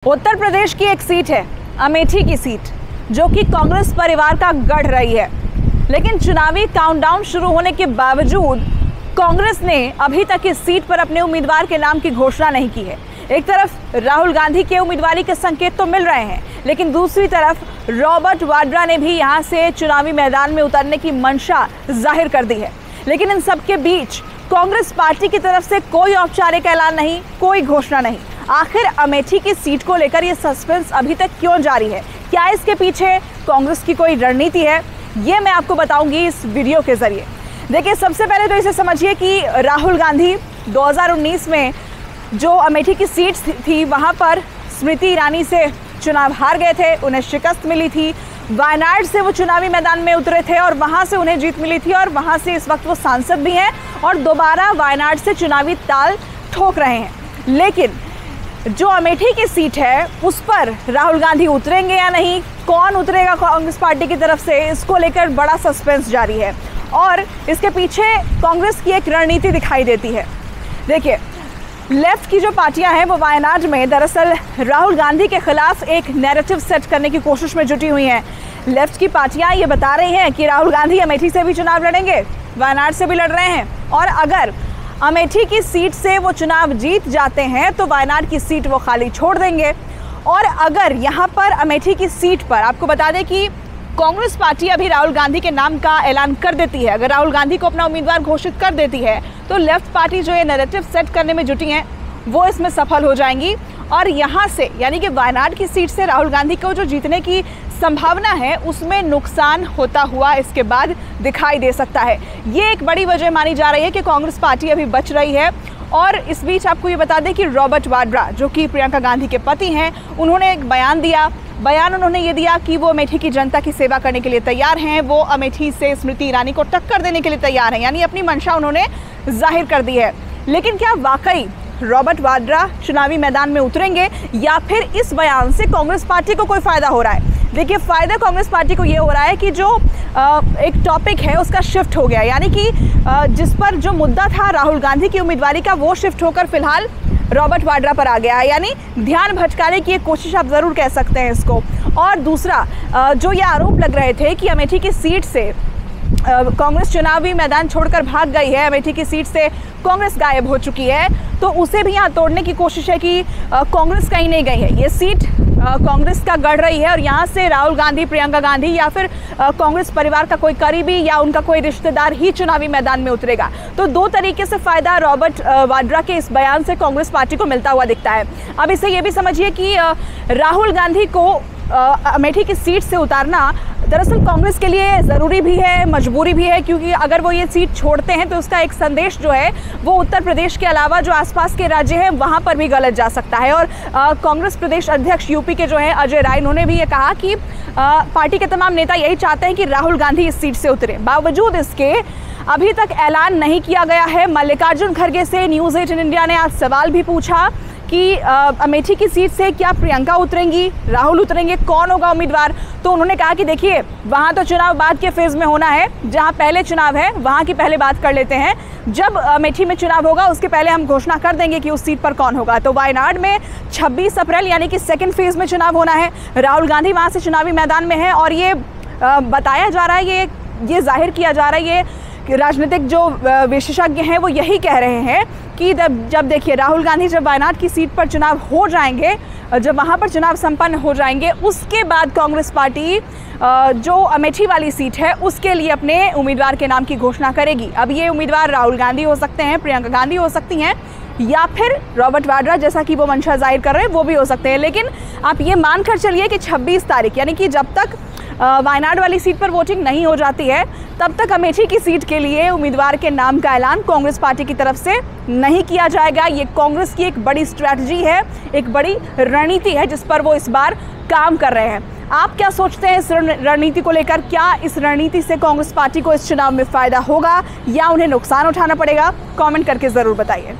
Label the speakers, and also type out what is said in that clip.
Speaker 1: उत्तर प्रदेश की एक सीट है अमेठी की सीट, जो कि कांग्रेस परिवार का गढ़ रही है। लेकिन चुनावी काउंटडाउन शुरू होने के बावजूद कांग्रेस ने अभी तक इस सीट पर अपने उम्मीदवार के नाम की घोषणा नहीं की है। एक तरफ राहुल गांधी के उम्मीदवारी के संकेत तो मिल रहे हैं, लेकिन दूसरी तरफ रॉबर्ट वाड्रा ने भी यहां से चुनावी मैदान में उतरने की मंशा जाहिर कर दी है। लेकिन इन सब के बीच कांग्रेस पार्टी की तरफ से कोई औपचारिक ऐलान नहीं, कोई घोषणा नहीं। आखिर अमेठी की सीट को लेकर ये सस्पेंस अभी तक क्यों जारी है? क्या इसके पीछे कांग्रेस की कोई रणनीति है? ये मैं आपको बताऊंगी इस वीडियो के जरिए। देखिए, सबसे पहले तो इसे समझिए कि राहुल गांधी 2019 में जो अमेठी की सीट थी वहां पर स्मृति ईरानी से चुनाव हार गए थे, उन्हें शिकस्त मिली थी। वायनाड से वो चुनावी मैदान में उतरे थे और वहां से उन्हें जीत मिली थी और वहां से इस वक्त वो सांसद भी हैं और दोबारा वायनाड से चुनावी ताल ठोक रहे हैं। लेकिन जो अमेठी की सीट है उस पर राहुल गांधी उतरेंगे या नहीं, कौन उतरेगा कांग्रेस पार्टी की तरफ से, इसको लेकर बड़ा सस्पेंस जारी है और इसके पीछे कांग्रेस की एक रणनीति दिखाई देती है। देखिए, लेफ्ट की जो पार्टियां हैं वो वायनाड में दरअसल राहुल गांधी के खिलाफ एक नैरेटिव सेट करने की कोशिश में जुटी हुई हैं। लेफ्ट की पार्टियां ये बता रही हैं कि राहुल गांधी अमेठी से भी चुनाव लड़ेंगे, वायनाड से भी लड़ रहे हैं और अगर अमेठी की सीट से वो चुनाव जीत जाते हैं तो वायनाड की सीट वो खाली छोड़ देंगे। और अगर यहाँ पर अमेठी की सीट पर आपको बता दें कि कांग्रेस पार्टी अभी राहुल गांधी के नाम का ऐलान कर देती है, अगर राहुल गांधी को अपना उम्मीदवार घोषित कर देती है तो लेफ्ट पार्टी जो ये नैरेटिव सेट करने में जुटी हैं वो इसमें सफल हो जाएंगी और यहाँ से यानी कि वायनाड की सीट से राहुल गांधी को जो जीतने की संभावना है उसमें नुकसान होता हुआ इसके बाद दिखाई दे सकता है। ये एक बड़ी वजह मानी जा रही है कि कांग्रेस पार्टी अभी बच रही है। और इस बीच आपको ये बता दें कि रॉबर्ट वाड्रा जो कि प्रियंका गांधी के पति हैं, उन्होंने एक बयान उन्होंने ये दिया कि वो अमेठी की जनता की सेवा करने के लिए तैयार हैं, वो अमेठी से स्मृति ईरानी को टक्कर देने के लिए तैयार हैं, यानी अपनी मंशा उन्होंने जाहिर कर दी है। लेकिन क्या वाकई रॉबर्ट वाड्रा चुनावी मैदान में उतरेंगे या फिर इस बयान से कांग्रेस पार्टी को कोई फायदा हो रहा है? देखिए, फायदा कांग्रेस पार्टी को ये हो रहा है कि जो एक टॉपिक है उसका शिफ्ट हो गया, यानी कि जिस पर जो मुद्दा था राहुल गांधी की उम्मीदवारी का, वो शिफ्ट होकर फिलहाल रॉबर्ट वाड्रा पर आ गया है, यानी ध्यान भटकाने की एक कोशिश आप ज़रूर कह सकते हैं इसको। और दूसरा, जो ये आरोप लग रहे थे कि अमेठी की सीट से कांग्रेस चुनावी मैदान छोड़कर भाग गई है, अमेठी की सीट से कांग्रेस गायब हो चुकी है, तो उसे भी यहाँ तोड़ने की कोशिश है कि कांग्रेस कहीं नहीं गई है। ये सीट कांग्रेस का गढ़ रही है और यहाँ से राहुल गांधी, प्रियंका गांधी या फिर कांग्रेस परिवार का कोई करीबी या उनका कोई रिश्तेदार ही चुनावी मैदान में उतरेगा। तो दो तरीके से फायदा रॉबर्ट वाड्रा के इस बयान से कांग्रेस पार्टी को मिलता हुआ दिखता है। अब इसे ये भी समझिए कि राहुल गांधी को अमेठी की सीट से उतारना दरअसल कांग्रेस के लिए ज़रूरी भी है, मजबूरी भी है, क्योंकि अगर वो ये सीट छोड़ते हैं तो उसका एक संदेश जो है वो उत्तर प्रदेश के अलावा जो आसपास के राज्य हैं वहाँ पर भी गलत जा सकता है। और कांग्रेस प्रदेश अध्यक्ष यूपी के जो हैं अजय राय, उन्होंने भी ये कहा कि पार्टी के तमाम नेता यही चाहते हैं कि राहुल गांधी इस सीट से उतरे। बावजूद इसके अभी तक ऐलान नहीं किया गया है। मल्लिकार्जुन खड़गे से न्यूज़ 18 इंडिया ने आज सवाल भी पूछा कि अमेठी की सीट से क्या प्रियंका उतरेंगी, राहुल उतरेंगे, कौन होगा उम्मीदवार? तो उन्होंने कहा कि देखिए, वहाँ तो चुनाव बाद के फेज़ में होना है, जहाँ पहले चुनाव है वहाँ की पहले बात कर लेते हैं। जब अमेठी में चुनाव होगा उसके पहले हम घोषणा कर देंगे कि उस सीट पर कौन होगा। तो वायनाड में 26 अप्रैल यानी कि सेकेंड फेज़ में चुनाव होना है। राहुल गांधी वहाँ से चुनावी मैदान में है और ये बताया जा रहा है, ये जाहिर किया जा रहा है, ये राजनीतिक जो विशेषज्ञ हैं वो यही कह रहे हैं कि जब देखिए राहुल गांधी जब वायनाड की सीट पर चुनाव हो जाएंगे, जब वहाँ पर चुनाव संपन्न हो जाएंगे, उसके बाद कांग्रेस पार्टी जो अमेठी वाली सीट है उसके लिए अपने उम्मीदवार के नाम की घोषणा करेगी। अब ये उम्मीदवार राहुल गांधी हो सकते हैं, प्रियंका गांधी हो सकती हैं या फिर रॉबर्ट वाड्रा, जैसा कि वो मंशा जाहिर कर रहे हैं, वो भी हो सकते हैं। लेकिन आप ये मानकर चलिए कि 26 तारीख यानी कि जब तक वायनाड वाली सीट पर वोटिंग नहीं हो जाती है तब तक अमेठी की सीट के लिए उम्मीदवार के नाम का ऐलान कांग्रेस पार्टी की तरफ से नहीं किया जाएगा। ये कांग्रेस की एक बड़ी स्ट्रैटेजी है, एक बड़ी रणनीति है जिस पर वो इस बार काम कर रहे हैं। आप क्या सोचते हैं इस रणनीति को लेकर? क्या इस रणनीति से कांग्रेस पार्टी को इस चुनाव में फ़ायदा होगा या उन्हें नुकसान उठाना पड़ेगा? कमेंट करके ज़रूर बताइए।